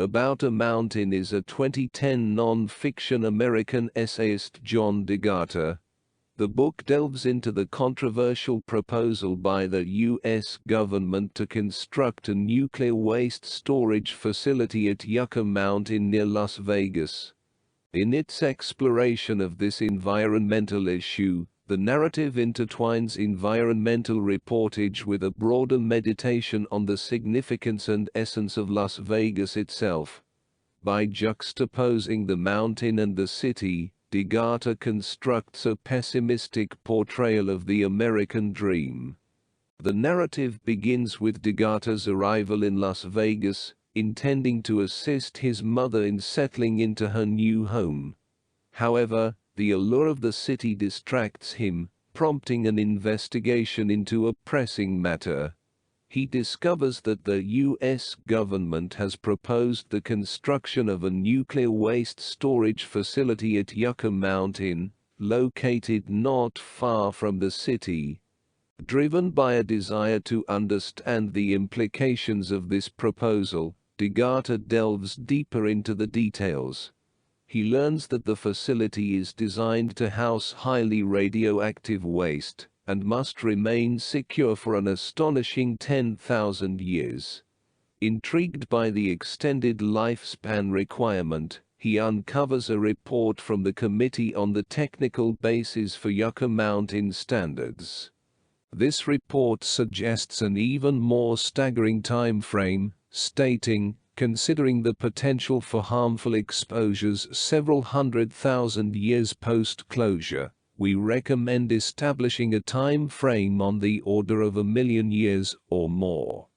About a Mountain is a 2010 non-fiction American essayist John Agata. The book delves into the controversial proposal by the U.S. government to construct a nuclear waste storage facility at Yucca Mountain near Las Vegas. In its exploration of this environmental issue, the narrative intertwines environmental reportage with a broader meditation on the significance and essence of Las Vegas itself. By juxtaposing the mountain and the city, Agata constructs a pessimistic portrayal of the American dream. The narrative begins with Agata's arrival in Las Vegas, intending to assist his mother in settling into her new home. However, the allure of the city distracts him, prompting an investigation into a pressing matter. He discovers that the U.S. government has proposed the construction of a nuclear waste storage facility at Yucca Mountain, located not far from the city. Driven by a desire to understand the implications of this proposal, Agata delves deeper into the details. He learns that the facility is designed to house highly radioactive waste, and must remain secure for an astonishing 10,000 years. Intrigued by the extended lifespan requirement, he uncovers a report from the Committee on the Technical Basis for Yucca Mountain Standards. This report suggests an even more staggering time frame, stating, considering the potential for harmful exposures several 100,000 years post-closure, we recommend establishing a time frame on the order of 1,000,000 years or more.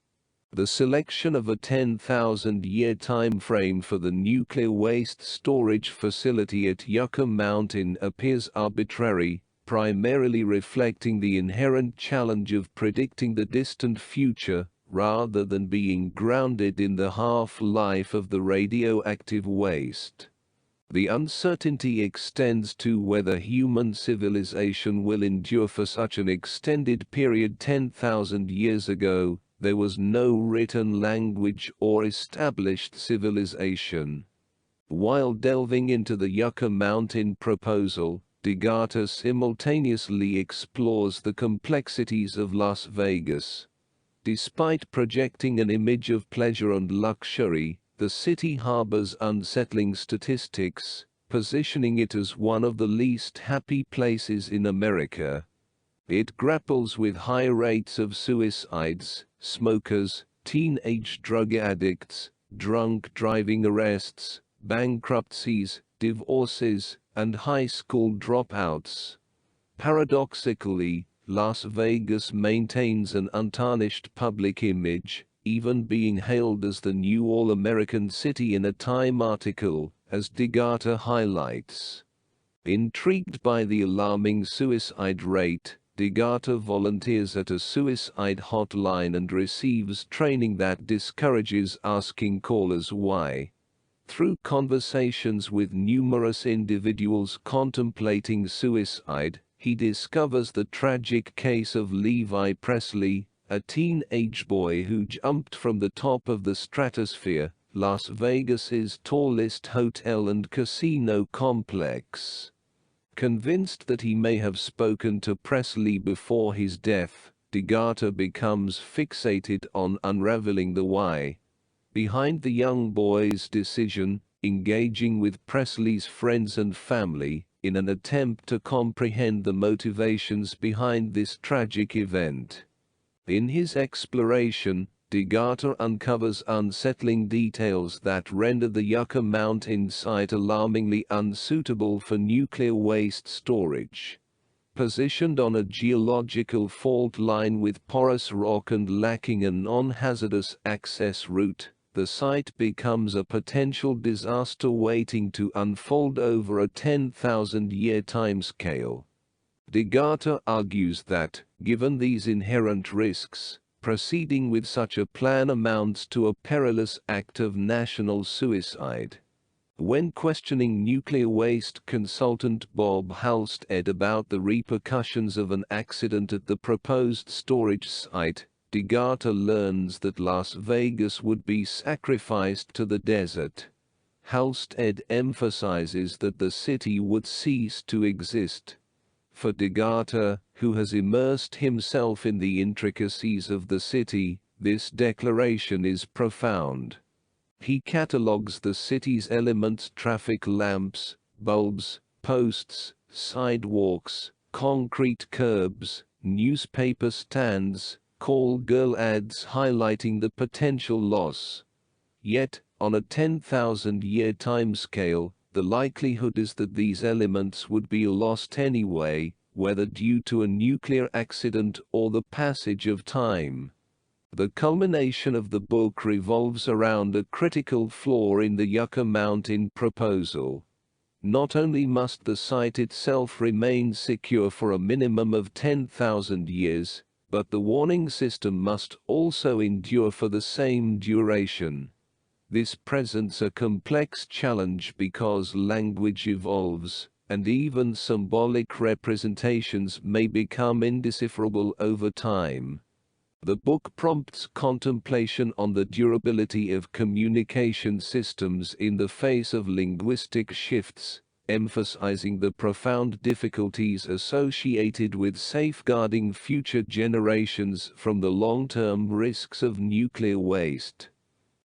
The selection of a 10,000-year time frame for the nuclear waste storage facility at Yucca Mountain appears arbitrary, primarily reflecting the inherent challenge of predicting the distant future, rather than being grounded in the half-life of the radioactive waste. The uncertainty extends to whether human civilization will endure for such an extended period. 10,000 years ago, there was no written language or established civilization. While delving into the Yucca Mountain proposal, Agata simultaneously explores the complexities of Las Vegas. Despite projecting an image of pleasure and luxury, the city harbors unsettling statistics, positioning it as one of the least happy places in America. It grapples with high rates of suicides, smokers, teenage drug addicts, drunk driving arrests, bankruptcies, divorces, and high school dropouts. Paradoxically, Las Vegas maintains an untarnished public image, even being hailed as the new all-American city in a Time article, as Agata highlights. Intrigued by the alarming suicide rate, Agata volunteers at a suicide hotline and receives training that discourages asking callers why. Through conversations with numerous individuals contemplating suicide, he discovers the tragic case of Levi Presley, a teenage boy who jumped from the top of the Stratosphere, Las Vegas's tallest hotel and casino complex. Convinced that he may have spoken to Presley before his death, Agata becomes fixated on unraveling the why behind the young boy's decision, engaging with Presley's friends and family in an attempt to comprehend the motivations behind this tragic event. In his exploration, Agata uncovers unsettling details that render the Yucca Mountain site alarmingly unsuitable for nuclear waste storage. Positioned on a geological fault line with porous rock and lacking a non-hazardous access route, the site becomes a potential disaster waiting to unfold over a 10,000-year timescale. Agata argues that, given these inherent risks, proceeding with such a plan amounts to a perilous act of national suicide. When questioning nuclear waste consultant Bob Halstead about the repercussions of an accident at the proposed storage site, Agata learns that Las Vegas would be sacrificed to the desert. Halstead emphasizes that the city would cease to exist. For Agata, who has immersed himself in the intricacies of the city, this declaration is profound. He catalogues the city's elements: traffic lamps, bulbs, posts, sidewalks, concrete curbs, newspaper stands, call girl ads, highlighting the potential loss. Yet, on a 10,000-year timescale, the likelihood is that these elements would be lost anyway, whether due to a nuclear accident or the passage of time. The culmination of the book revolves around a critical flaw in the Yucca Mountain proposal. Not only must the site itself remain secure for a minimum of 10,000 years, but the warning system must also endure for the same duration. This presents a complex challenge because language evolves, and even symbolic representations may become indecipherable over time. The book prompts contemplation on the durability of communication systems in the face of linguistic shifts, emphasizing the profound difficulties associated with safeguarding future generations from the long-term risks of nuclear waste.